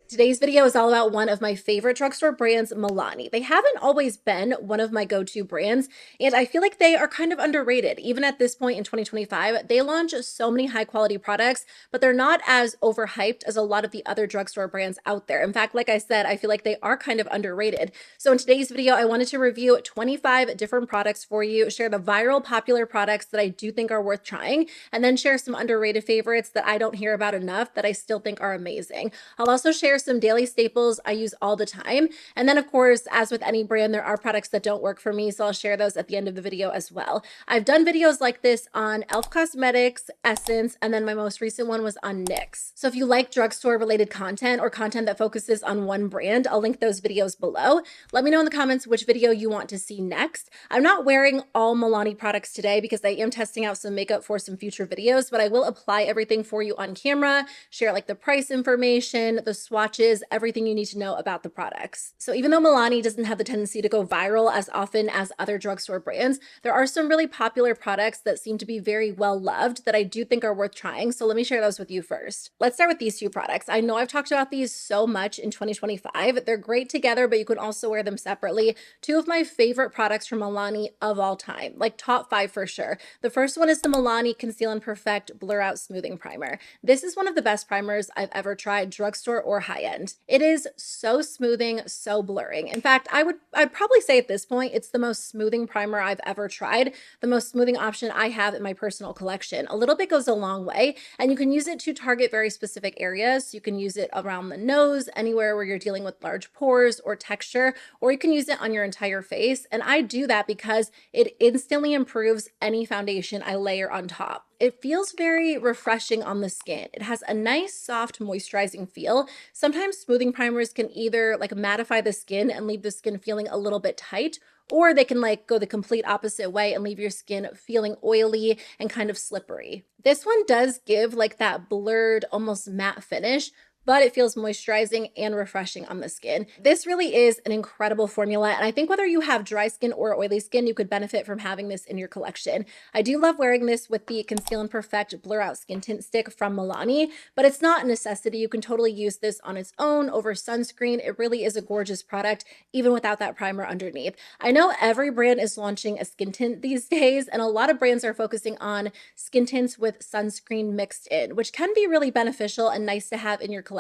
Today's video is all about one of my favorite drugstore brands, Milani. They haven't always been one of my go-to brands, and I feel like they are kind of underrated. Even at this point in 2025, they launch so many high-quality products, but they're not as overhyped as a lot of the other drugstore brands out there. In fact, like I said, I feel like they are kind of underrated. So in today's video, I wanted to review 25 different products for you, share the viral popular products that I do think are worth trying, and then share some underrated favorites that I don't hear about enough that I still think are amazing. I'll also share some daily staples I use all the time. And then of course, as with any brand, there are products that don't work for me. So I'll share those at the end of the video as well. I've done videos like this on e.l.f. Cosmetics, Essence, and then my most recent one was on NYX. So if you like drugstore related content or content that focuses on one brand, I'll link those videos below. Let me know in the comments which video you want to see next. I'm not wearing all Milani products today because I am testing out some makeup for some future videos, but I will apply everything for you on camera, share like the price information, the swatches, everything you need to know about the products. So even though Milani doesn't have the tendency to go viral as often as other drugstore brands, there are some really popular products that seem to be very well loved that I do think are worth trying. So let me share those with you first. Let's start with these two products. I know I've talked about these so much in 2025. They're great together, but you can also wear them separately. Two of my favorite products from Milani of all time, like top 5 for sure. The first one is the Milani Conceal and Perfect Blur Out Smoothing Primer. This is one of the best primers I've ever tried, drugstore or high-end. It is so smoothing, so blurring. In fact, I'd probably say at this point, it's the most smoothing primer I've ever tried, the most smoothing option I have in my personal collection. A little bit goes a long way, and you can use it to target very specific areas. You can use it around the nose, anywhere where you're dealing with large pores or texture, or you can use it on your entire face. And I do that because it instantly improves any foundation I layer on top. It feels very refreshing on the skin. It has a nice, soft, moisturizing feel. Sometimes smoothing primers can either like mattify the skin and leave the skin feeling a little bit tight, or they can like go the complete opposite way and leave your skin feeling oily and kind of slippery. This one does give like that blurred, almost matte finish, but it feels moisturizing and refreshing on the skin. This really is an incredible formula, and I think whether you have dry skin or oily skin, you could benefit from having this in your collection. I do love wearing this with the Conceal and Perfect Blur Out Skin Tint Stick from Milani, but it's not a necessity. You can totally use this on its own over sunscreen. It really is a gorgeous product, even without that primer underneath. I know every brand is launching a skin tint these days, and a lot of brands are focusing on skin tints with sunscreen mixed in, which can be really beneficial and nice to have in your collection.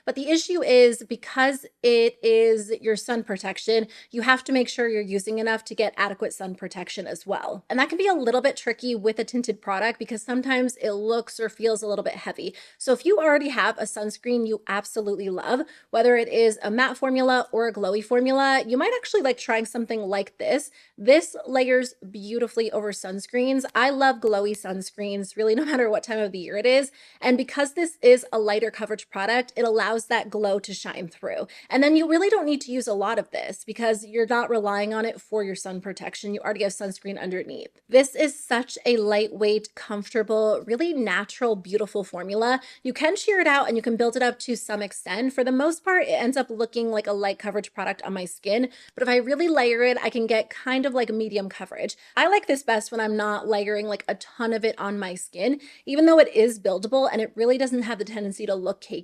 But the issue is because it is your sun protection, you have to make sure you're using enough to get adequate sun protection as well. And that can be a little bit tricky with a tinted product because sometimes it looks or feels a little bit heavy. So if you already have a sunscreen you absolutely love, whether it is a matte formula or a glowy formula, you might actually like trying something like this. This layers beautifully over sunscreens. I love glowy sunscreens, really no matter what time of the year it is. And because this is a lighter coverage product, it allows that glow to shine through. And then you really don't need to use a lot of this because you're not relying on it for your sun protection. You already have sunscreen underneath. This is such a lightweight, comfortable, really natural, beautiful formula. You can sheer it out and you can build it up to some extent. For the most part, it ends up looking like a light coverage product on my skin. But if I really layer it, I can get kind of like medium coverage. I like this best when I'm not layering like a ton of it on my skin, even though it is buildable and it really doesn't have the tendency to look cakey.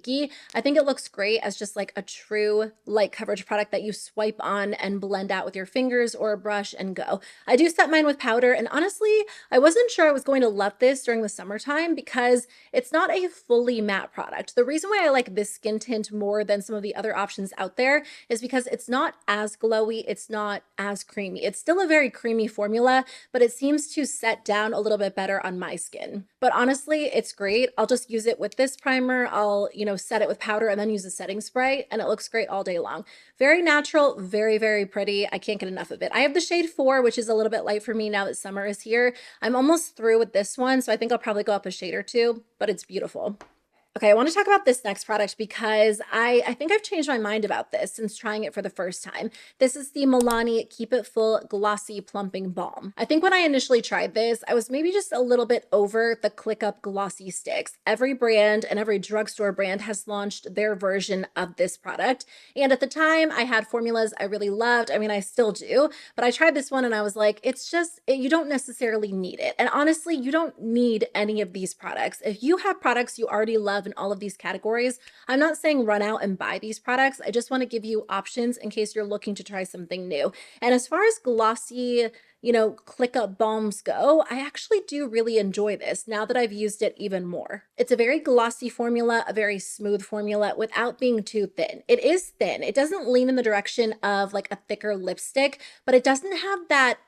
I think it looks great as just like a true light coverage product that you swipe on and blend out with your fingers or a brush and go. I do set mine with powder, and honestly, I wasn't sure I was going to love this during the summertime because it's not a fully matte product. The reason why I like this skin tint more than some of the other options out there is because it's not as glowy, it's not as creamy. It's still a very creamy formula, but it seems to set down a little bit better on my skin. But honestly, it's great. I'll just use it with this primer. I'll, set it with powder and then use a setting spray, and it looks great all day long. Very natural, very, very pretty. I can't get enough of it. I have the shade 4, which is a little bit light for me now that summer is here. I'm almost through with this one, so I think I'll probably go up a shade or two, but it's beautiful. Okay, I want to talk about this next product because I think I've changed my mind about this since trying it for the first time. This is the Milani Keep It Full Glossy Plumping Balm. I think when I initially tried this, I was maybe just a little bit over the Click Up Glossy Sticks. Every brand and every drugstore brand has launched their version of this product. And at the time, I had formulas I really loved. I mean, I still do, but I tried this one and I was like, it's just, you don't necessarily need it. And honestly, you don't need any of these products. If you have products you already love in all of these categories. I'm not saying run out and buy these products. I just want to give you options in case you're looking to try something new. And as far as glossy, click up balms go, I actually do really enjoy this now that I've used it even more. It's a very glossy formula, a very smooth formula without being too thin. It is thin. It doesn't lean in the direction of like a thicker lipstick, but it doesn't have that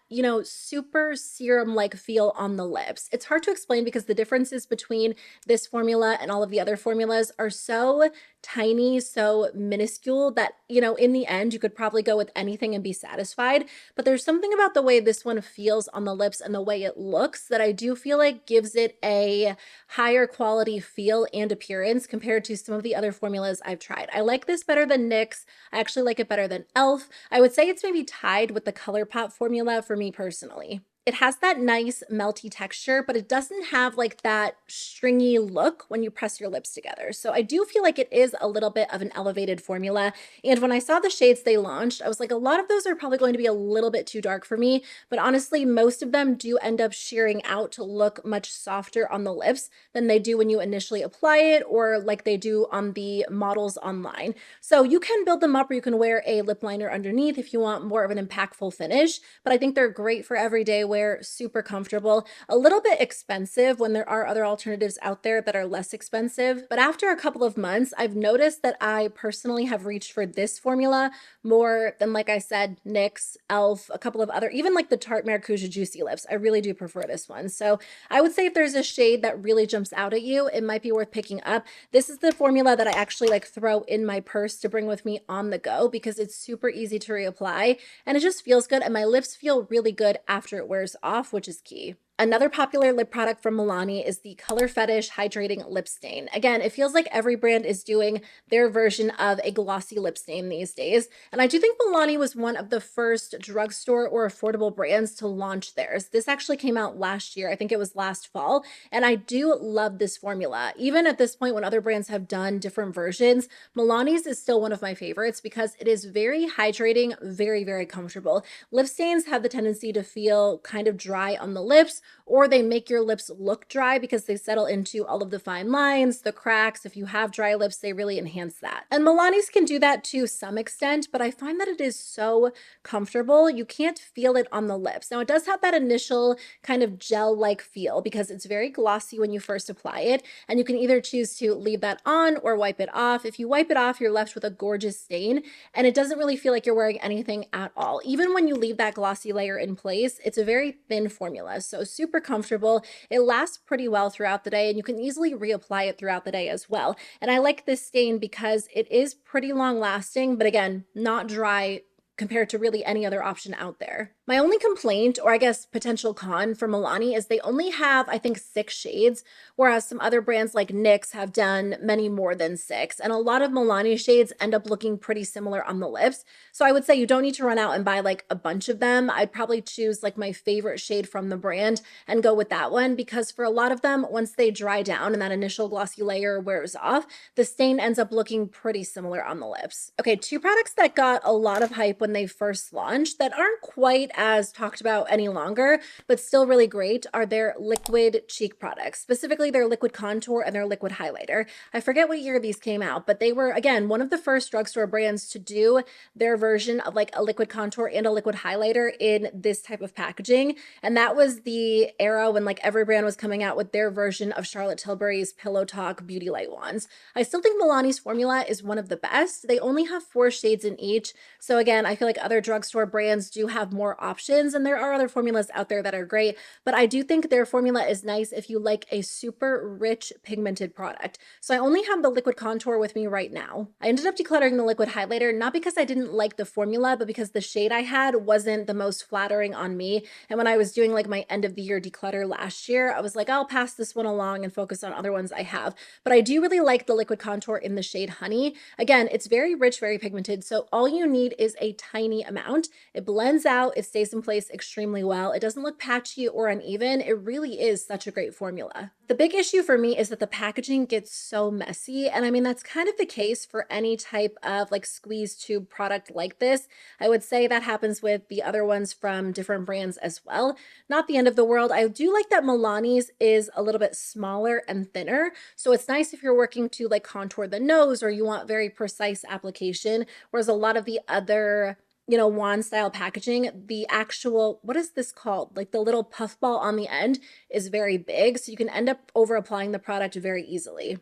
super serum like feel on the lips. It's hard to explain because the differences between this formula and all of the other formulas are so tiny, so minuscule that, in the end, you could probably go with anything and be satisfied. But there's something about the way this one feels on the lips and the way it looks that I do feel like gives it a higher quality feel and appearance compared to some of the other formulas I've tried. I like this better than NYX. I actually like it better than e.l.f. I would say it's maybe tied with the ColourPop formula for me personally. It has that nice melty texture, but it doesn't have like that stringy look when you press your lips together. So I do feel like it is a little bit of an elevated formula. And when I saw the shades they launched, I was like, a lot of those are probably going to be a little bit too dark for me. But honestly, most of them do end up shearing out to look much softer on the lips than they do when you initially apply it or like they do on the models online. So you can build them up or you can wear a lip liner underneath if you want more of an impactful finish. But I think they're great for everyday wear, super comfortable, a little bit expensive when there are other alternatives out there that are less expensive. But after a couple of months, I've noticed that I personally have reached for this formula more than, like I said, NYX, e.l.f., a couple of other, even like the Tarte Maracuja Juicy Lips. I really do prefer this one. So I would say if there's a shade that really jumps out at you, it might be worth picking up. This is the formula that I actually like throw in my purse to bring with me on the go because it's super easy to reapply and it just feels good and my lips feel really good after it wears off, which is key. Another popular lip product from Milani is the Color Fetish Hydrating Lip Stain. Again, it feels like every brand is doing their version of a glossy lip stain these days. And I do think Milani was one of the first drugstore or affordable brands to launch theirs. This actually came out last year. I think it was last fall. And I do love this formula. Even at this point when other brands have done different versions, Milani's is still one of my favorites because it is very hydrating, very, very comfortable. Lip stains have the tendency to feel kind of dry on the lips, or they make your lips look dry because they settle into all of the fine lines, the cracks. If you have dry lips, they really enhance that. And Milani's can do that to some extent, but I find that it is so comfortable. You can't feel it on the lips. Now, it does have that initial kind of gel-like feel because it's very glossy when you first apply it, and you can either choose to leave that on or wipe it off. If you wipe it off, you're left with a gorgeous stain, and it doesn't really feel like you're wearing anything at all. Even when you leave that glossy layer in place, it's a very thin formula, so super comfortable. It lasts pretty well throughout the day and you can easily reapply it throughout the day as well. And I like this stain because it is pretty long lasting, but again, not dry compared to really any other option out there. My only complaint, or I guess potential con for Milani, is they only have, I think, 6 shades, whereas some other brands like NYX have done many more than 6. And a lot of Milani shades end up looking pretty similar on the lips. So I would say you don't need to run out and buy like a bunch of them. I'd probably choose like my favorite shade from the brand and go with that one because for a lot of them, once they dry down and that initial glossy layer wears off, the stain ends up looking pretty similar on the lips. Okay, 2 products that got a lot of hype when they first launched that aren't quite as talked about any longer, but still really great are their liquid cheek products, specifically their liquid contour and their liquid highlighter. I forget what year these came out, but they were, again, one of the first drugstore brands to do their version of like a liquid contour and a liquid highlighter in this type of packaging. And that was the era when like every brand was coming out with their version of Charlotte Tilbury's Pillow Talk Beauty Light Wands. I still think Milani's formula is one of the best. They only have 4 shades in each. So again, I feel like other drugstore brands do have more options and there are other formulas out there that are great, but I do think their formula is nice if you like a super rich pigmented product. So I only have the liquid contour with me right now. I ended up decluttering the liquid highlighter, not because I didn't like the formula, but because the shade I had wasn't the most flattering on me. And when I was doing like my end of the year declutter last year, I was like, I'll pass this one along and focus on other ones I have. But I do really like the liquid contour in the shade Honey. Again, it's very rich, very pigmented. So all you need is a tiny amount. It blends out, it's stays in place extremely well. It doesn't look patchy or uneven. It really is such a great formula. The big issue for me is that the packaging gets so messy. And I mean, that's kind of the case for any type of like squeeze tube product like this. I would say that happens with the other ones from different brands as well. Not the end of the world. I do like that Milani's is a little bit smaller and thinner. So it's nice if you're working to like contour the nose or you want very precise application. Whereas a lot of the other wand style packaging, the actual, what is this called? Like the little puffball on the end is very big. So you can end up over applying the product very easily.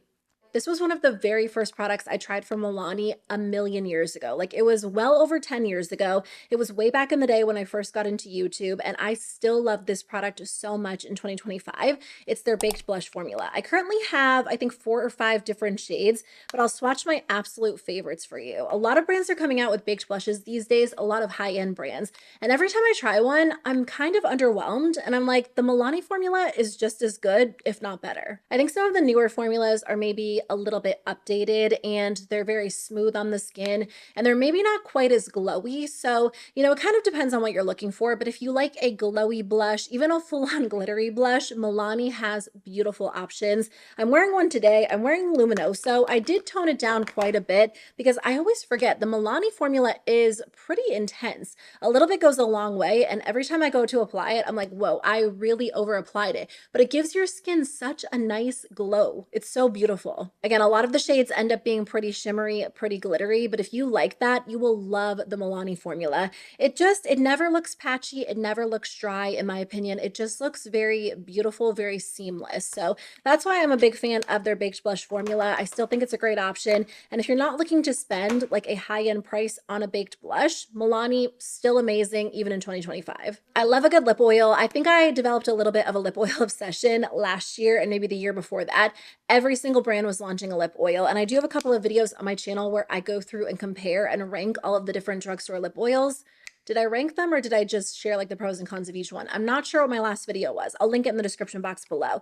This was one of the very first products I tried from Milani a million years ago. Like it was well over 10 years ago. It was way back in the day when I first got into YouTube, and I still love this product so much in 2025. It's their baked blush formula. I currently have, I think, 4 or 5 different shades, but I'll swatch my absolute favorites for you. A lot of brands are coming out with baked blushes these days, a lot of high-end brands. And every time I try one, I'm kind of underwhelmed, and I'm like, the Milani formula is just as good, if not better. I think some of the newer formulas are maybe a little bit updated and they're very smooth on the skin and they're maybe not quite as glowy. So, it kind of depends on what you're looking for. But if you like a glowy blush, even a full-on glittery blush, Milani has beautiful options. I'm wearing one today. I'm wearing Luminoso. I did tone it down quite a bit because I always forget the Milani formula is pretty intense. A little bit goes a long way. And every time I go to apply it, I'm like, whoa, I really over applied it. But it gives your skin such a nice glow. It's so beautiful. Again, a lot of the shades end up being pretty shimmery, pretty glittery, but if you like that, you will love the Milani formula. It never looks patchy. It never looks dry, in my opinion. It just looks very beautiful, very seamless. So that's why I'm a big fan of their baked blush formula. I still think it's a great option. And if you're not looking to spend like a high-end price on a baked blush, Milani, still amazing, even in 2025. I love a good lip oil. I think I developed a little bit of a lip oil obsession last year and maybe the year before that. Every single brand was launching a lip oil, and I do have a couple of videos on my channel where I go through and compare and rank all of the different drugstore lip oils. Did I rank them or did I just share like the pros and cons of each one? I'm not sure what my last video was. I'll link it in the description box below.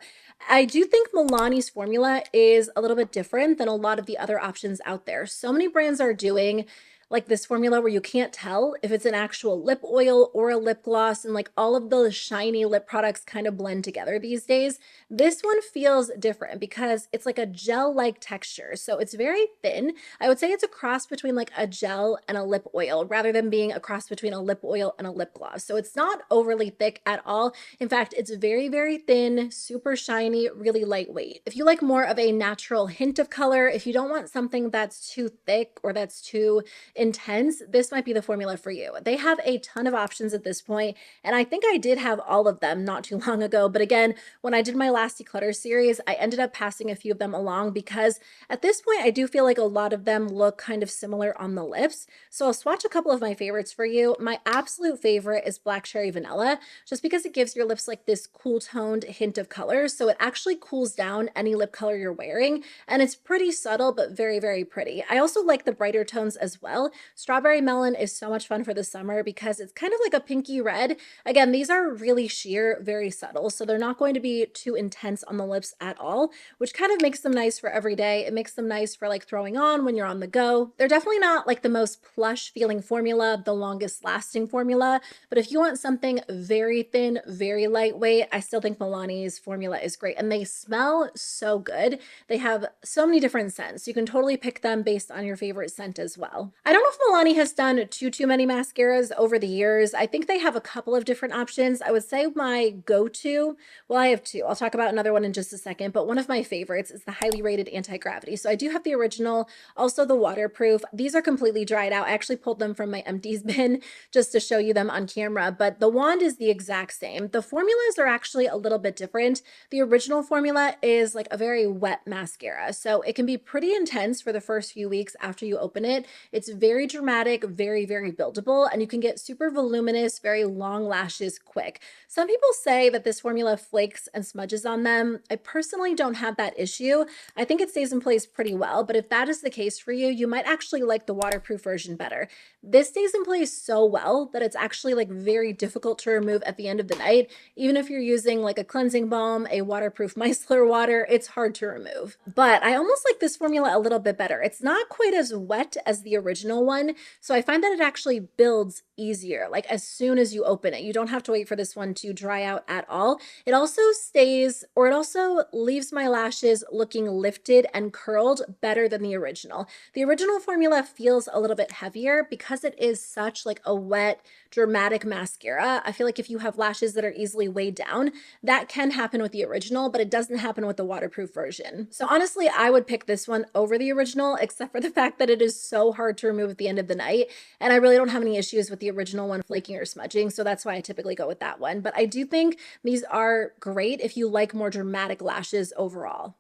I do think Milani's formula is a little bit different than a lot of the other options out there. So many brands are doing like this formula where you can't tell if it's an actual lip oil or a lip gloss, and like all of those shiny lip products kind of blend together these days. This one feels different because it's like a gel-like texture. So it's very thin. I would say it's a cross between like a gel and a lip oil rather than being a cross between a lip oil and a lip gloss. So it's not overly thick at all. In fact, it's very, very thin, super shiny, really lightweight. If you like more of a natural hint of color, if you don't want something that's too thick or that's too intense, this might be the formula for you. They have a ton of options at this point, and I think I did have all of them not too long ago. But again, when I did my last declutter series, I ended up passing a few of them along because at this point, I do feel like a lot of them look kind of similar on the lips. So I'll swatch a couple of my favorites for you. My absolute favorite is Black Cherry Vanilla, just because it gives your lips like this cool toned hint of color. So it actually cools down any lip color you're wearing, and it's pretty subtle, but very, very pretty. I also like the brighter tones as well. Strawberry Melon is so much fun for the summer because it's kind of like a pinky red. Again, these are really sheer, very subtle, so they're not going to be too intense on the lips at all, which kind of makes them nice for every day. It makes them nice for like throwing on when you're on the go. They're definitely not like the most plush feeling formula, the longest lasting formula, but if you want something very thin, very lightweight, I still think Milani's formula is great, and they smell so good. They have so many different scents. You can totally pick them based on your favorite scent as well. I don't know if Milani has done too many mascaras over the years. I think they have a couple of different options. I would say my go-to, well, I have two. I'll talk about another one in just a second, but one of my favorites is the highly rated anti-gravity. So I do have the original, also the waterproof. These are completely dried out. I actually pulled them from my empties bin just to show you them on camera, but the wand is the exact same. The formulas are actually a little bit different. The original formula is like a very wet mascara, so it can be pretty intense for the first few weeks after you open it. It's very dramatic, very, very buildable, and you can get super voluminous, very long lashes quick. Some people say that this formula flakes and smudges on them. I personally don't have that issue. I think it stays in place pretty well, but if that is the case for you, you might actually like the waterproof version better. This stays in place so well that it's actually like very difficult to remove at the end of the night. Even if you're using like a cleansing balm, a waterproof micellar water, it's hard to remove. But I almost like this formula a little bit better. It's not quite as wet as the original original one. So I find that it actually builds easier, like as soon as you open it. You don't have to wait for this one to dry out at all. It also stays, or it also leaves my lashes looking lifted and curled better than the original. The original formula feels a little bit heavier because it is such like a wet, dramatic mascara. I feel like if you have lashes that are easily weighed down, that can happen with the original, but it doesn't happen with the waterproof version. So honestly, I would pick this one over the original, except for the fact that it is so hard to remove at the end of the night. And I really don't have any issues with the original one flaking or smudging. So that's why I typically go with that one. But I do think these are great if you like more dramatic lashes overall.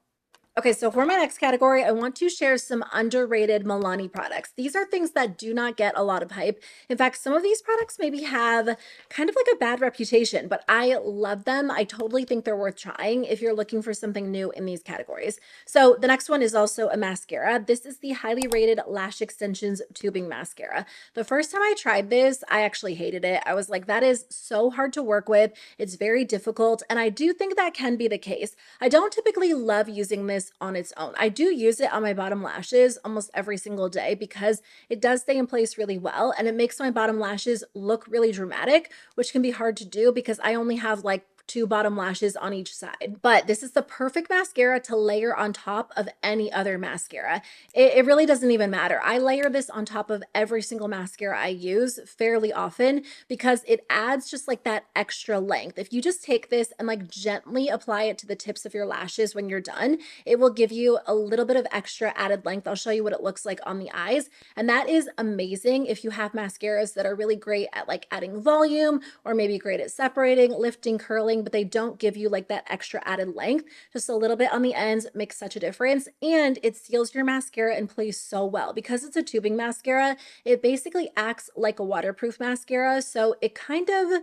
Okay, so for my next category, I want to share some underrated Milani products. These are things that do not get a lot of hype. In fact, some of these products maybe have kind of like a bad reputation, but I love them. I totally think they're worth trying if you're looking for something new in these categories. So the next one is also a mascara. This is the highly rated Lash Extensions Tubing Mascara. The first time I tried this, I actually hated it. I was like, that is so hard to work with. It's very difficult, and I do think that can be the case. I don't typically love using this on its own. I do use it on my bottom lashes almost every single day because it does stay in place really well and it makes my bottom lashes look really dramatic, which can be hard to do because I only have like two bottom lashes on each side. But this is the perfect mascara to layer on top of any other mascara. It really doesn't even matter. I layer this on top of every single mascara I use fairly often because it adds just like that extra length. If you just take this and like gently apply it to the tips of your lashes when you're done, it will give you a little bit of extra added length. I'll show you what it looks like on the eyes. And that is amazing if you have mascaras that are really great at like adding volume or maybe great at separating, lifting, curling, but they don't give you like that extra added length. Just a little bit on the ends makes such a difference. And it seals your mascara in place so well. Because it's a tubing mascara, it basically acts like a waterproof mascara. So it kind of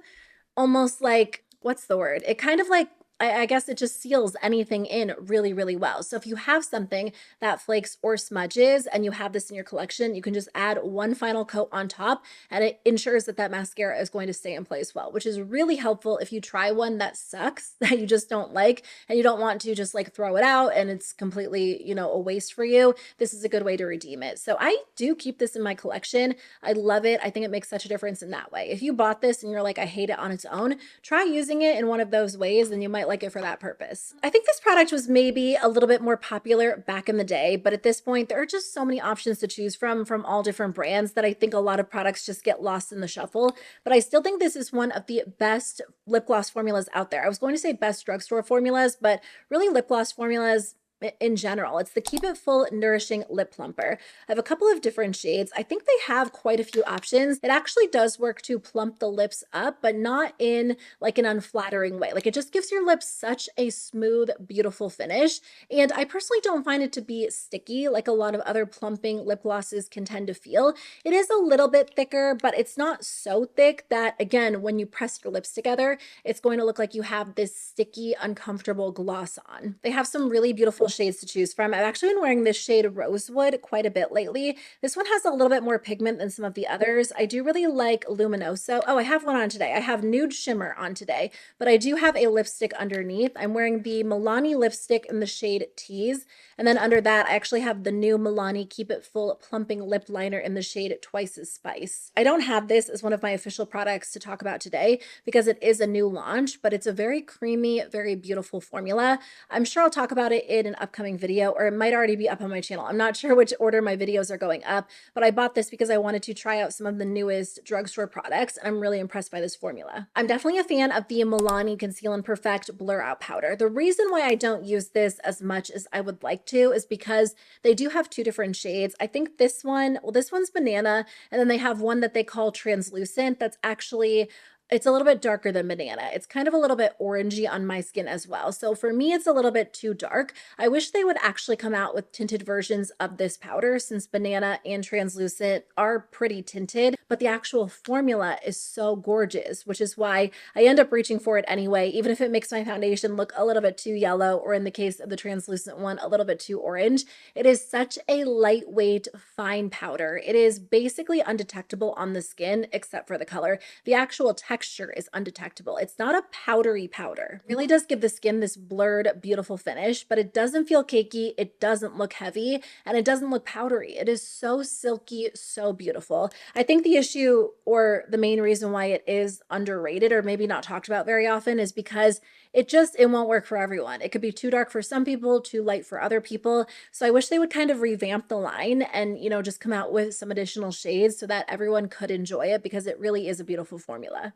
almost like, what's the word? It kind of like, I guess it just seals anything in really, really well. So if you have something that flakes or smudges and you have this in your collection, you can just add one final coat on top and it ensures that that mascara is going to stay in place well, which is really helpful if you try one that sucks, that you just don't like, and you don't want to just like throw it out and it's completely, you know, a waste for you. This is a good way to redeem it. So I do keep this in my collection. I love it. I think it makes such a difference in that way. If you bought this and you're like, I hate it on its own, try using it in one of those ways and you might like it for that purpose. I think this product was maybe a little bit more popular back in the day, but at this point, there are just so many options to choose from all different brands that I think a lot of products just get lost in the shuffle. But I still think this is one of the best lip gloss formulas out there. I was going to say best drugstore formulas, but really lip gloss formulas in general. It's the Keep It Full Nourishing Lip Plumper. I have a couple of different shades. I think they have quite a few options. It actually does work to plump the lips up, but not in like an unflattering way. Like it just gives your lips such a smooth, beautiful finish. And I personally don't find it to be sticky like a lot of other plumping lip glosses can tend to feel. It is a little bit thicker, but it's not so thick that, again, when you press your lips together, it's going to look like you have this sticky, uncomfortable gloss on. They have some really beautiful shades to choose from. I've actually been wearing this shade Rosewood quite a bit lately. This one has a little bit more pigment than some of the others. I do really like Luminoso. Oh, I have one on today. I have Nude Shimmer on today, but I do have a lipstick underneath. I'm wearing the Milani lipstick in the shade Tease. And then under that, I actually have the new Milani Keep It Full Plumping Lip Liner in the shade Twice as Spice. I don't have this as one of my official products to talk about today because it is a new launch, but it's a very creamy, very beautiful formula. I'm sure I'll talk about it in an upcoming video, or it might already be up on my channel. I'm not sure which order my videos are going up, but I bought this because I wanted to try out some of the newest drugstore products, and I'm really impressed by this formula. I'm definitely a fan of the Milani Conceal and Perfect Blur Out Powder. The reason why I don't use this as much as I would like to is because they do have two different shades. I think this one, well, this one's Banana, and then they have one that they call Translucent that's actually, it's a little bit darker than Banana. It's kind of a little bit orangey on my skin as well. So for me, it's a little bit too dark. I wish they would actually come out with tinted versions of this powder since Banana and Translucent are pretty tinted, but the actual formula is so gorgeous, which is why I end up reaching for it anyway, even if it makes my foundation look a little bit too yellow, or in the case of the Translucent one, a little bit too orange. It is such a lightweight, fine powder. It is basically undetectable on the skin except for the color. The actual texture texture is undetectable. It's not a powdery powder. It really does give the skin this blurred, beautiful finish, but it doesn't feel cakey, it doesn't look heavy, and it doesn't look powdery. It is so silky, so beautiful. I think the issue, or the main reason why it is underrated or maybe not talked about very often, is because it won't work for everyone. It could be too dark for some people, too light for other people. So I wish they would kind of revamp the line and, just come out with some additional shades so that everyone could enjoy it, because it really is a beautiful formula.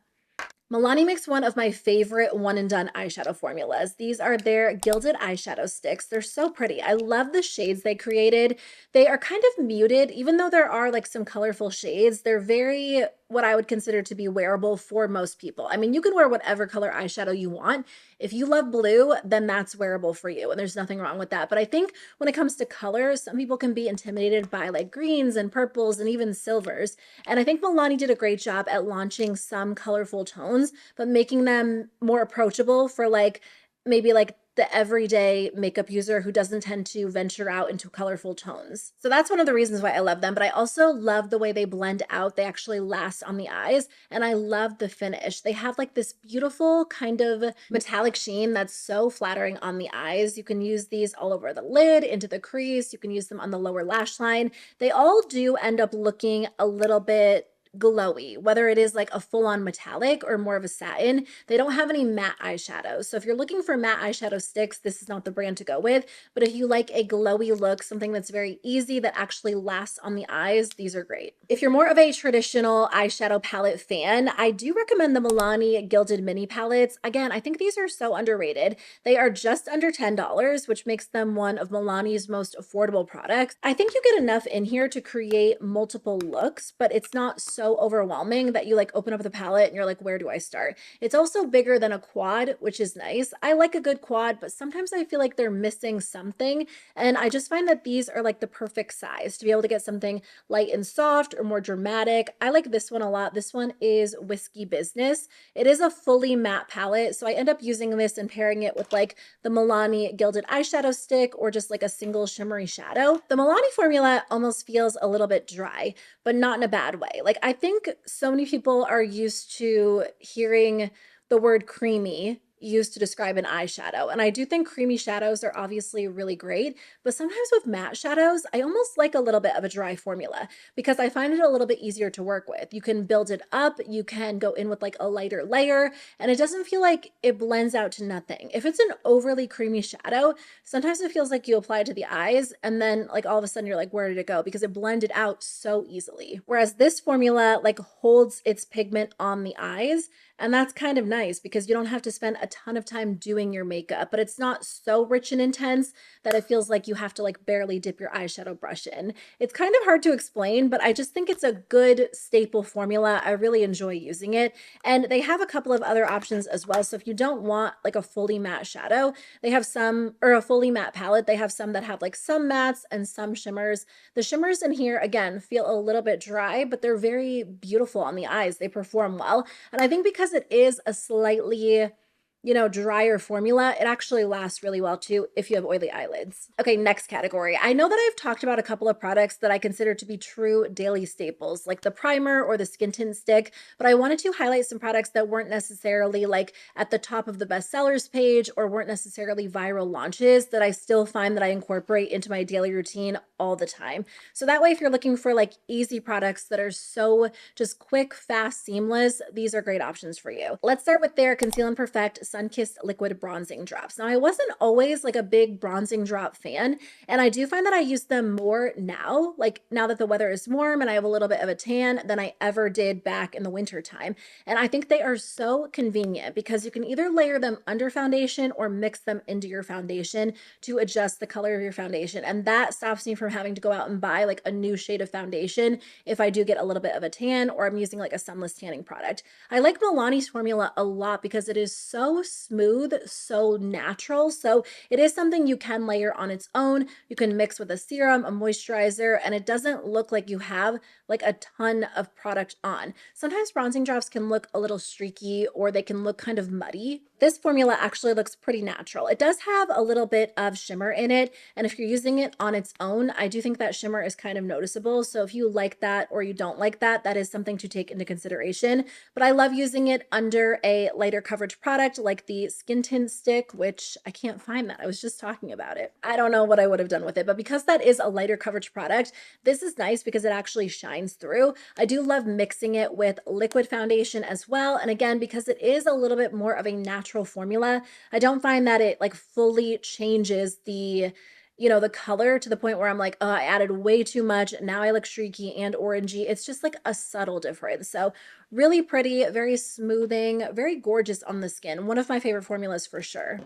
Milani makes one of my favorite one and done eyeshadow formulas. These are their gilded eyeshadow sticks. They're so pretty. I love the shades they created. They are kind of muted, even though there are like some colorful shades. They're very, what I would consider to be wearable for most people. I mean, you can wear whatever color eyeshadow you want. If you love blue, then that's wearable for you, and there's nothing wrong with that. But I think when it comes to colors, some people can be intimidated by like greens and purples and even silvers. And I think Milani did a great job at launching some colorful tones, but making them more approachable for like maybe like the everyday makeup user who doesn't tend to venture out into colorful tones. So that's one of the reasons why I love them, but I also love the way they blend out. They actually last on the eyes, and I love the finish. They have like this beautiful kind of metallic sheen that's so flattering on the eyes. You can use these all over the lid, into the crease. You can use them on the lower lash line. They all do end up looking a little bit glowy, whether it is like a full-on metallic or more of a satin. They don't have any matte eyeshadows. So if you're looking for matte eyeshadow sticks, this is not the brand to go with. But if you like a glowy look, something that's very easy that actually lasts on the eyes, these are great. If you're more of a traditional eyeshadow palette fan, I do recommend the Milani Gilded Mini Palettes. Again, I think these are so underrated. They are just under $10, which makes them one of Milani's most affordable products. I think you get enough in here to create multiple looks, but it's not so overwhelming that you like open up the palette and you're like, where do I start? It's also bigger than a quad, which is nice. I like a good quad, but sometimes I feel like they're missing something. And I just find that these are like the perfect size to be able to get something light and soft or more dramatic. I like this one a lot. This one is Whiskey Business. It is a fully matte palette, so I end up using this and pairing it with like the Milani Gilded Eyeshadow Stick or just like a single shimmery shadow. The Milani formula almost feels a little bit dry, but not in a bad way. Like, I think so many people are used to hearing the word creamy used to describe an eyeshadow. And I do think creamy shadows are obviously really great, but sometimes with matte shadows, I almost like a little bit of a dry formula because I find it a little bit easier to work with. You can build it up, you can go in with like a lighter layer, and it doesn't feel like it blends out to nothing. If it's an overly creamy shadow, sometimes it feels like you apply it to the eyes and then like all of a sudden you're like, where did it go? Because it blended out so easily. Whereas this formula like holds its pigment on the eyes, and that's kind of nice because you don't have to spend a ton of time doing your makeup, but it's not so rich and intense that it feels like you have to like barely dip your eyeshadow brush in. It's kind of hard to explain, but I just think it's a good staple formula. I really enjoy using it. And they have a couple of other options as well. So if you don't want like a fully matte shadow, they have some, or a fully matte palette, they have some that have like some mattes and some shimmers. The shimmers in here, again, feel a little bit dry, but they're very beautiful on the eyes. They perform well. And I think because it is a slightly drier formula, it actually lasts really well too if you have oily eyelids. Okay, next category. I know that I've talked about a couple of products that I consider to be true daily staples, like the primer or the skin tint stick, but I wanted to highlight some products that weren't necessarily like at the top of the bestsellers page or weren't necessarily viral launches that I still find that I incorporate into my daily routine all the time. So that way, if you're looking for like easy products that are so just quick, fast, seamless, these are great options for you. Let's start with their Conceal and Perfect Sun-Kissed Liquid Bronzing Drops. Now, I wasn't always like a big bronzing drop fan, and I do find that I use them more now, like now that the weather is warm and I have a little bit of a tan than I ever did back in the winter time. And I think they are so convenient because you can either layer them under foundation or mix them into your foundation to adjust the color of your foundation. And that stops me from having to go out and buy like a new shade of foundation if I do get a little bit of a tan or I'm using like a sunless tanning product. I like Milani's formula a lot because it is so smooth, so natural. So it is something you can layer on its own. You can mix with a serum, a moisturizer, and it doesn't look like you have like a ton of product on. Sometimes bronzing drops can look a little streaky or they can look kind of muddy This formula actually looks pretty natural. It does have a little bit of shimmer in it, and if you're using it on its own, I do think that shimmer is kind of noticeable. So if you like that or you don't like that, that is something to take into consideration. But I love using it under a lighter coverage product like the Skin Tint stick, which I can't find that. I was just talking about it. I don't know what I would have done with it, but because that is a lighter coverage product, this is nice because it actually shines through. I do love mixing it with liquid foundation as well. And again, because it is a little bit more of a natural formula, I don't find that it like fully changes the the color to the point where I'm like, oh, I added way too much. Now I look streaky and orangey. It's just like a subtle difference. So really pretty, very smoothing, very gorgeous on the skin. One of my favorite formulas for sure.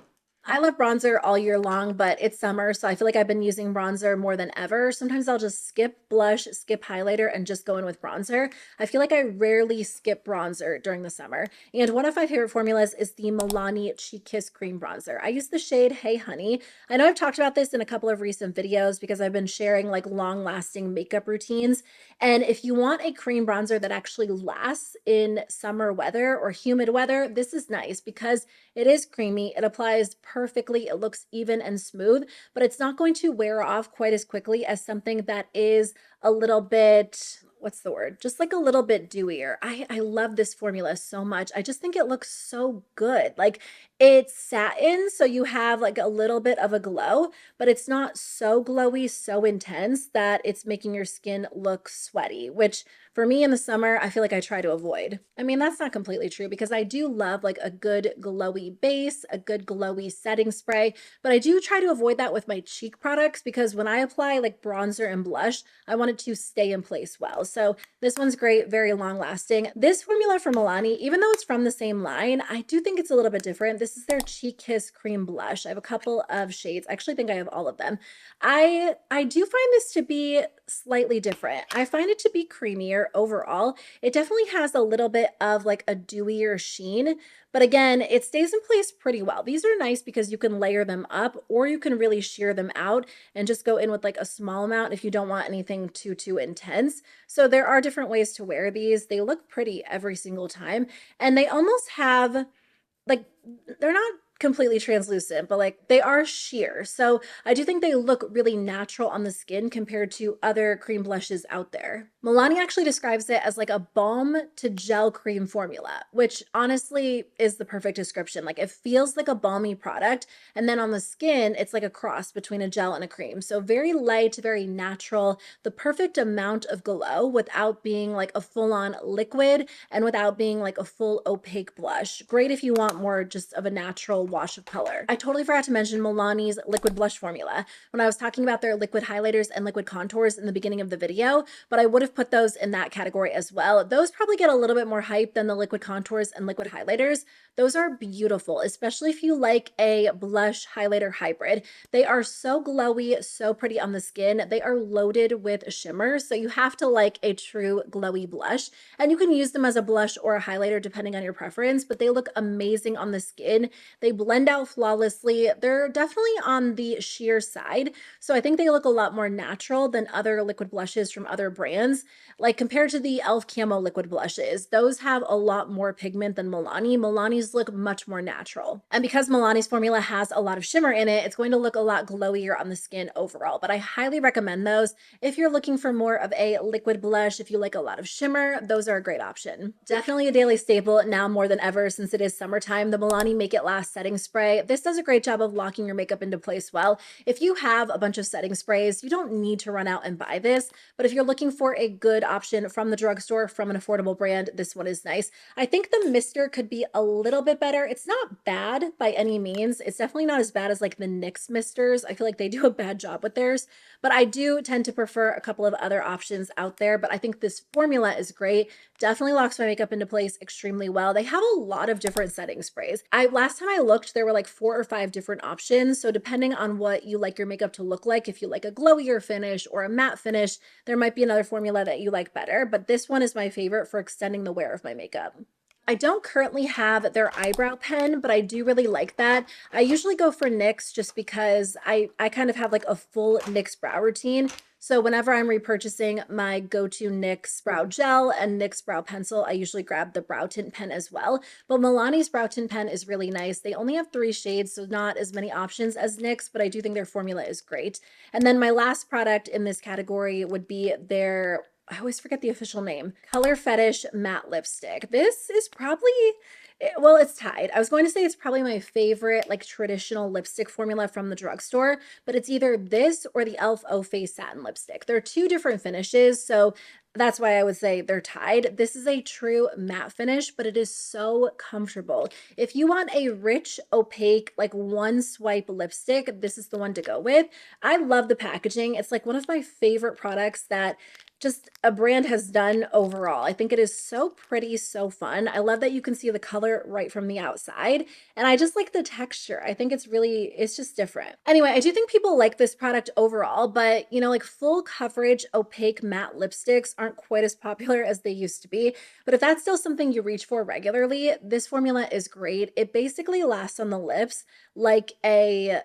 I love bronzer all year long, but it's summer, so I feel like I've been using bronzer more than ever. Sometimes I'll just skip blush, skip highlighter, and just go in with bronzer. I feel like I rarely skip bronzer during the summer. And one of my favorite formulas is the Milani Cheek Kiss Cream Bronzer. I use the shade Hey Honey. I know I've talked about this in a couple of recent videos because I've been sharing like long-lasting makeup routines. And if you want a cream bronzer that actually lasts in summer weather or humid weather, this is nice because it is creamy. It applies perfectly. It looks even and smooth, but it's not going to wear off quite as quickly as something that is a little bit, what's the word? Just like a little bit dewier. I love this formula so much. I just think it looks so good. Like it's satin, so you have like a little bit of a glow, but it's not so glowy, so intense that it's making your skin look sweaty, which for me in the summer, I feel like I try to avoid. I mean, that's not completely true because I do love like a good glowy base, a good glowy setting spray, but I do try to avoid that with my cheek products because when I apply like bronzer and blush, I want it to stay in place well. So this one's great, very long lasting. This formula from Milani, even though it's from the same line, I do think it's a little bit different. This is their Cheek Kiss Cream Blush. I have a couple of shades. I actually think I have all of them. I do find this to be slightly different. I find it to be creamier overall. It definitely has a little bit of like a dewier sheen, but again, it stays in place pretty well. These are nice because you can layer them up or you can really sheer them out and just go in with like a small amount if you don't want anything too intense. So there are different ways to wear these. They look pretty every single time, and they almost have like, they're not completely translucent, but like they are sheer. So I do think they look really natural on the skin compared to other cream blushes out there. Milani actually describes it as like a balm to gel cream formula, which honestly is the perfect description. Like it feels like a balmy product. And then on the skin, it's like a cross between a gel and a cream. So very light, very natural, the perfect amount of glow without being like a full-on liquid and without being like a full opaque blush. Great if you want more just of a natural wash of color. I totally forgot to mention Milani's liquid blush formula when I was talking about their liquid highlighters and liquid contours in the beginning of the video, but I would have put those in that category as well. Those probably get a little bit more hype than the liquid contours and liquid highlighters. Those are beautiful, especially if you like a blush highlighter hybrid. They are so glowy, so pretty on the skin. They are loaded with shimmer, so you have to like a true glowy blush, and you can use them as a blush or a highlighter depending on your preference, but they look amazing on the skin. They blend out flawlessly. They're definitely on the sheer side, so I think they look a lot more natural than other liquid blushes from other brands. Like compared to the e.l.f. Camo liquid blushes, those have a lot more pigment than Milani. Milani's look much more natural. And because Milani's formula has a lot of shimmer in it, it's going to look a lot glowier on the skin overall. But I highly recommend those if you're looking for more of a liquid blush. If you like a lot of shimmer, those are a great option. Definitely a daily staple now more than ever since it is summertime, the Milani Make It Last setting spray. This does a great job of locking your makeup into place well. If you have a bunch of setting sprays, you don't need to run out and buy this, but if you're looking for a good option from the drugstore, from an affordable brand, this one is nice. I think the mister could be a little bit better. It's not bad by any means. It's definitely not as bad as like the NYX misters. I feel like they do a bad job with theirs, but I do tend to prefer a couple of other options out there. But I think this formula is great. Definitely locks my makeup into place extremely well. They have a lot of different setting sprays. Last time I looked, there were like 4 or 5 different options. So depending on what you like your makeup to look like, if you like a glowier finish or a matte finish, there might be another formula that you like better. But this one is my favorite for extending the wear of my makeup. I don't currently have their eyebrow pen, but I do really like that. I usually go for NYX just because I kind of have like a full NYX brow routine. So whenever I'm repurchasing my go-to NYX brow gel and NYX brow pencil, I usually grab the brow tint pen as well. But Milani's brow tint pen is really nice. They only have 3 shades, so not as many options as NYX, but I do think their formula is great. And then my last product in this category would be their, I always forget the official name, Color Fetish Matte Lipstick. This is probably, well, it's tied. I was going to say it's probably my favorite like traditional lipstick formula from the drugstore, but it's either this or the e.l.f. Faux Face Satin Lipstick. They're 2 different finishes, so that's why I would say they're tied. This is a true matte finish, but it is so comfortable. If you want a rich, opaque, like one swipe lipstick, this is the one to go with. I love the packaging. It's like one of my favorite products that just a brand has done overall. I think it is so pretty, so fun. I love that you can see the color right from the outside, and I just like the texture. I think it's just different. Anyway, I do think people like this product overall, but you know, like full coverage, opaque matte lipsticks aren't quite as popular as they used to be. But if that's still something you reach for regularly, this formula is great. It basically lasts on the lips like a,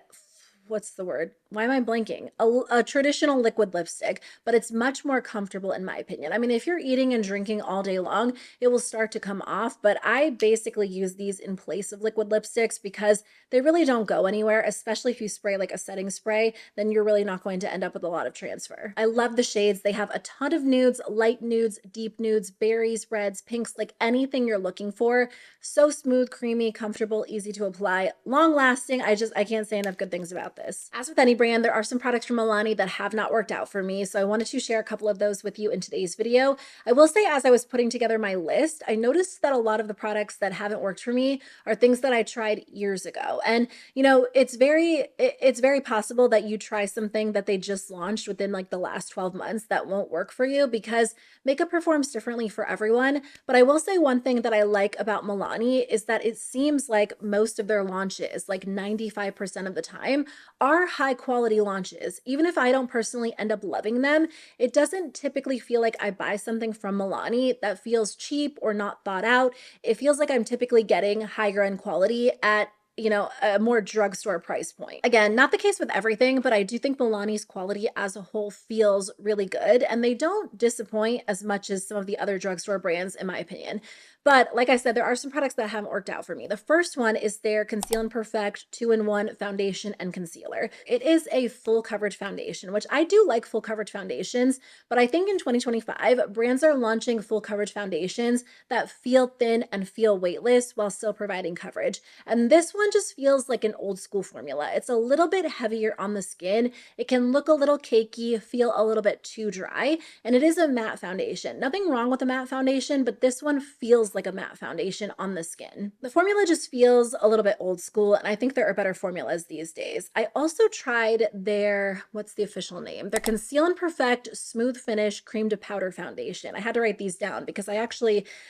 what's the word? Why am I blanking? A traditional liquid lipstick, but it's much more comfortable in my opinion. I mean, if you're eating and drinking all day long, it will start to come off, but I basically use these in place of liquid lipsticks because they really don't go anywhere, especially if you spray like a setting spray, then you're really not going to end up with a lot of transfer. I love the shades. They have a ton of nudes, light nudes, deep nudes, berries, reds, pinks, like anything you're looking for. So smooth, creamy, comfortable, easy to apply, long lasting. I can't say enough good things about this. As with any brand, there are some products from Milani that have not worked out for me, so I wanted to share a couple of those with you in today's video. I will say, as I was putting together my list, I noticed that a lot of the products that haven't worked for me are things that I tried years ago. And you know, it's very possible that you try something that they just launched within like the last 12 months that won't work for you because makeup performs differently for everyone. But I will say one thing that I like about Milani is that it seems like most of their launches, like 95% of the time, are high quality launches. Even if I don't personally end up loving them, it doesn't typically feel like I buy something from Milani that feels cheap or not thought out. It feels like I'm typically getting higher end quality at, you know, a more drugstore price point. Again, not the case with everything, but I do think Milani's quality as a whole feels really good, and they don't disappoint as much as some of the other drugstore brands, in my opinion. But like I said, there are some products that haven't worked out for me. The first one is their Conceal and Perfect 2-in-1 foundation and concealer. It is a full coverage foundation, which I do like full coverage foundations, but I think in 2025, brands are launching full coverage foundations that feel thin and feel weightless while still providing coverage. And this one just feels like an old school formula. It's a little bit heavier on the skin. It can look a little cakey, feel a little bit too dry, and it is a matte foundation. Nothing wrong with a matte foundation, but this one feels like a matte foundation on the skin. The formula just feels a little bit old school, and I think there are better formulas these days. I also tried their, what's the official name? Their Conceal and Perfect Smooth Finish Cream to Powder Foundation. I had to write these down because I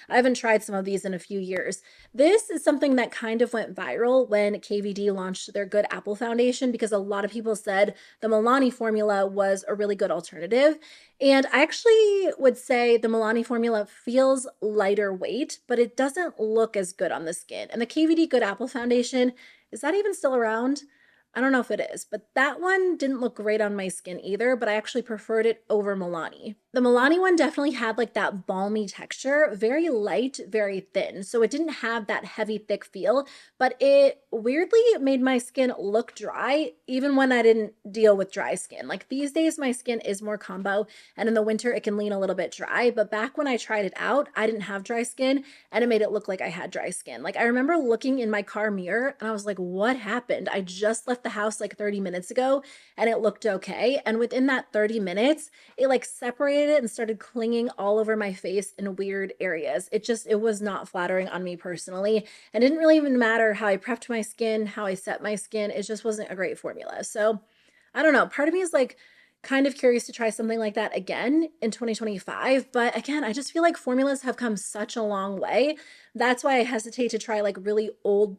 haven't tried some of these in a few years. This is something that kind of went viral when KVD launched their Good Apple Foundation because a lot of people said the Milani formula was a really good alternative. And I actually would say the Milani formula feels lighter weight, but it doesn't look as good on the skin. And the KVD Good Apple Foundation, is that even still around? I don't know if it is, but that one didn't look great on my skin either, but I actually preferred it over Milani. The Milani one definitely had like that balmy texture, very light, very thin. So it didn't have that heavy, thick feel, but it weirdly made my skin look dry, even when I didn't deal with dry skin. Like these days, my skin is more combo, and in the winter, it can lean a little bit dry. But back when I tried it out, I didn't have dry skin, and it made it look like I had dry skin. Like I remember looking in my car mirror, and I was like, what happened? I just left the house like 30 minutes ago, and it looked okay. And within that 30 minutes, it like separated and started clinging all over my face in weird areas. It was not flattering on me personally, and it didn't really even matter how I prepped my skin, how I set my skin. It just wasn't a great formula. So I don't know. Part of me is like kind of curious to try something like that again in 2025. But again, I just feel like formulas have come such a long way. That's why I hesitate to try like really old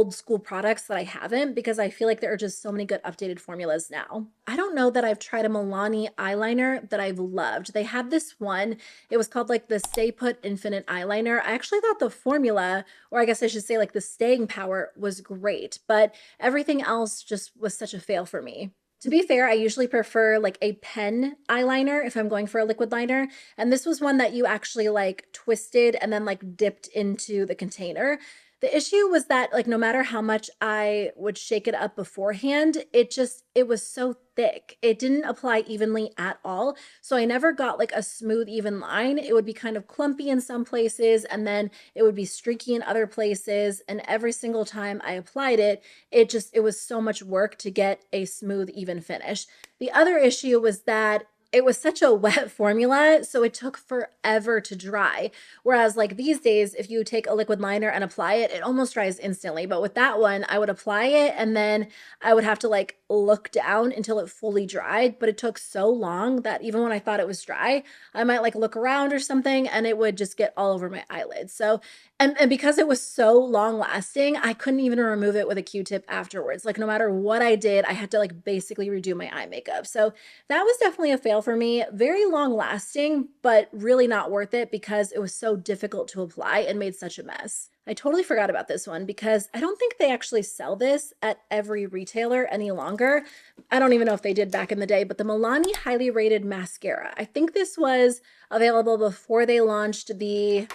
school products that I haven't, because I feel like there are just so many good updated formulas now. I don't know that I've tried a Milani eyeliner that I've loved. They had this one, it was called like the Stay Put Infinite Eyeliner. I actually thought the formula, or I guess I should say like the staying power, was great, but everything else just was such a fail for me. To be fair, I usually prefer like a pen eyeliner if I'm going for a liquid liner. And this was one that you actually like twisted and then like dipped into the container. The issue was that like no matter how much I would shake it up beforehand, it was so thick. It didn't apply evenly at all. So I never got like a smooth, even line. It would be kind of clumpy in some places and then it would be streaky in other places. And every single time I applied it, it was so much work to get a smooth, even finish. The other issue was that it was such a wet formula, so it took forever to dry. Whereas, like these days, if you take a liquid liner and apply it, it almost dries instantly. But with that one, I would apply it and then I would have to like look down until it fully dried. But it took so long that even when I thought it was dry, I might like look around or something and it would just get all over my eyelids. So, and because it was so long lasting, I couldn't even remove it with a Q-tip afterwards. Like no matter what I did, I had to like basically redo my eye makeup. So that was definitely a fail for me. Very long lasting, but really not worth it because it was so difficult to apply and made such a mess. I totally forgot about this one because I don't think they actually sell this at every retailer any longer. I don't even know if they did back in the day, but the Milani Highly Rated Mascara. I think this was available before they launched the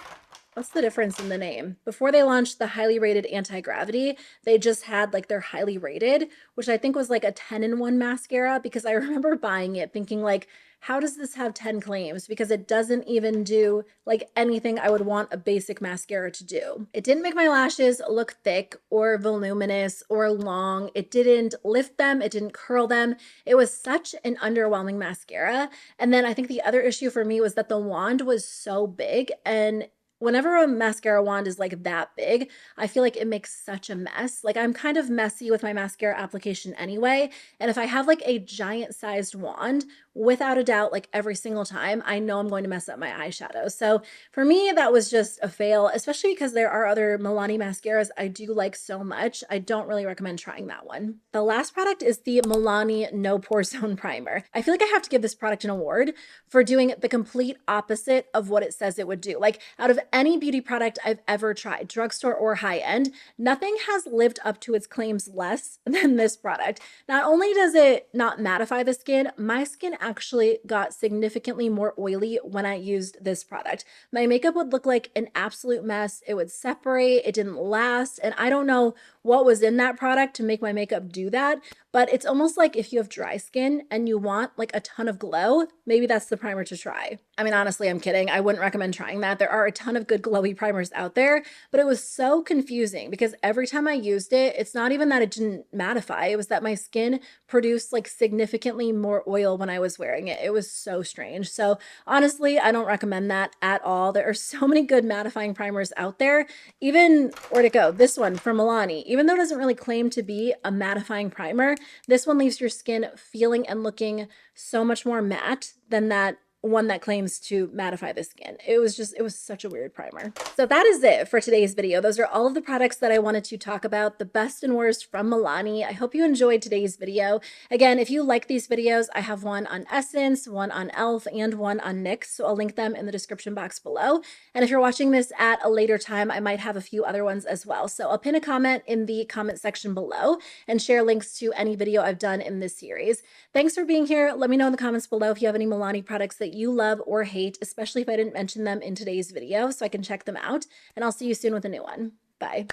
what's the difference in the name? Before they launched the highly rated anti-gravity, they just had like their highly rated, which I think was like a 10-in-1 mascara because I remember buying it thinking like, how does this have 10 claims? Because it doesn't even do like anything I would want a basic mascara to do. It didn't make my lashes look thick or voluminous or long. It didn't lift them. It didn't curl them. It was such an underwhelming mascara. And then I think the other issue for me was that the wand was so big, and whenever a mascara wand is like that big, I feel like it makes such a mess. Like I'm kind of messy with my mascara application anyway. And if I have like a giant sized wand, without a doubt, like every single time, I know I'm going to mess up my eyeshadow. So for me, that was just a fail, especially because there are other Milani mascaras I do like so much. I don't really recommend trying that one. The last product is the Milani No Pore Zone Primer. I feel like I have to give this product an award for doing the complete opposite of what it says it would do. Like out of any beauty product I've ever tried, drugstore or high end, nothing has lived up to its claims less than this product. Not only does it not mattify the skin, my skin actually got significantly more oily when I used this product. My makeup would look like an absolute mess. It would separate, it didn't last, and I don't know what was in that product to make my makeup do that, but it's almost like if you have dry skin and you want like a ton of glow, maybe that's the primer to try. I mean, honestly, I'm kidding. I wouldn't recommend trying that. There are a ton of good glowy primers out there, but it was so confusing because every time I used it, it's not even that it didn't mattify. It was that my skin produced like significantly more oil when I was wearing it. It was so strange. So honestly, I don't recommend that at all. There are so many good mattifying primers out there. Even, where'd it go? This one from Milani, even though it doesn't really claim to be a mattifying primer, this one leaves your skin feeling and looking so much more matte than that one that claims to mattify the skin. It was such a weird primer. So that is it for today's video. Those are all of the products that I wanted to talk about, the best and worst from Milani. I hope you enjoyed today's video. Again, if you like these videos, I have one on Essence, one on e.l.f., and one on NYX, so I'll link them in the description box below. And if you're watching this at a later time, I might have a few other ones as well. So I'll pin a comment in the comment section below and share links to any video I've done in this series. Thanks for being here. Let me know in the comments below if you have any Milani products that you love or hate, especially if I didn't mention them in today's video, so I can check them out. And I'll see you soon with a new one. Bye.